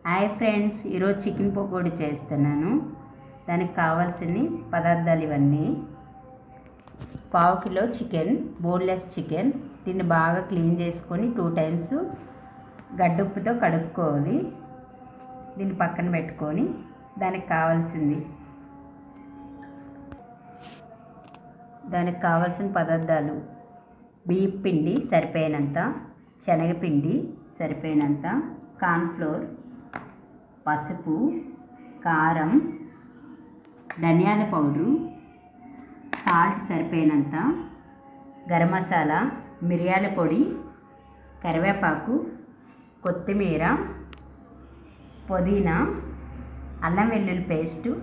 Hi friends, ఈరోజు chicken pakodi చేస్తున్నాను. దానికి కావాల్సిన పదార్థాలు ఇవన్నీ: పావు కిలో చికెన్, బోన్లెస్ చికెన్. దీన్ని బాగా క్లీన్ చేసుకొని 2 టైమ్స్ గడ్డుప్పుతో కడుక్కోవాలి. దీన్ని పక్కన పెట్టుకొని దానికి కావాల్సిన పదార్థాలు: బియ్యం పిండి సరిపోయినంత, శనగపిండి సరిపోయినంత, కార్న్ఫ్లోర్, పసుపు, కారం, ధనియాల పౌడరు, సాల్ట్ సరిపోయినంత, గరం మసాలా, మిరియాల పొడి, కరివేపాకు, కొత్తిమీర, పుదీనా, అల్లం వెల్లుల్లి పేస్టు,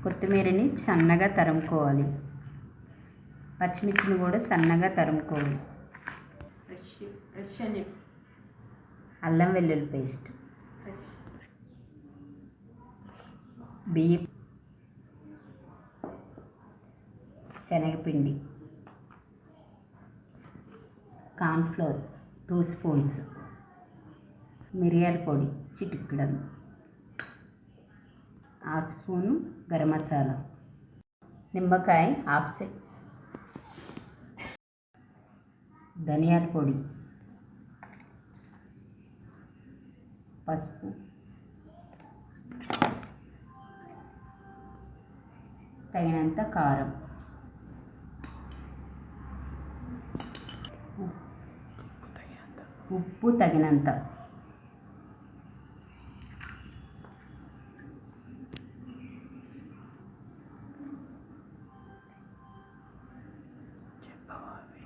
కొత్తిమీరని సన్నగా తరుముకోవాలి. పచ్చిమిర్చిని కూడా సన్నగా తరుముకోవాలి. అల్లం వెల్లుల్లి పేస్ట్, బియ్యం, శనగపిండి, కార్న్ఫ్లోర్ 2 స్పూన్స్, మిరియాల పొడి చిటికెడు, 1/2 స్పూను గరం మసాలా, నిమ్మకాయ ఆఫ్సెట్, ధనియాల పొడి, పసుపు, తగినంత కారం, ఉప్పు తగినంత.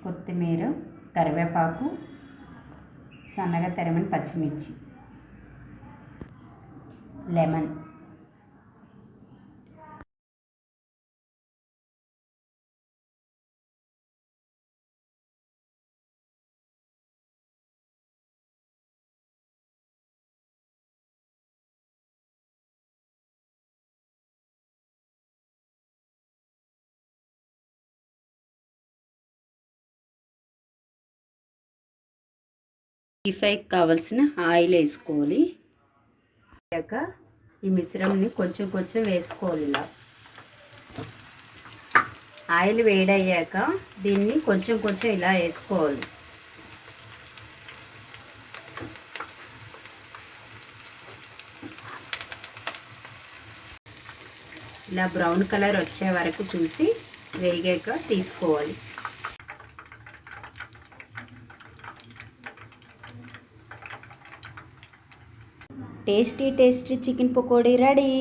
కొత్తిమీర, కరివేపాకు, సన్నగా తరిమిన పచ్చిమిర్చి, లెమన్. డీప్ ఫ్రైకి కావాల్సిన ఆయిల్ వేసుకోవాలి. ఈ మిశ్రమాన్ని కొంచెం కొంచెం వేసుకోవాలి. ఇలా ఆయిల్ వేడయ్యాక దీన్ని కొంచెం కొంచెం ఇలా వేసుకోవాలి. ఇలా బ్రౌన్ కలర్ వచ్చే వరకు చూసి వేగాక తీసుకోవాలి. Tasty chicken pakodi ready.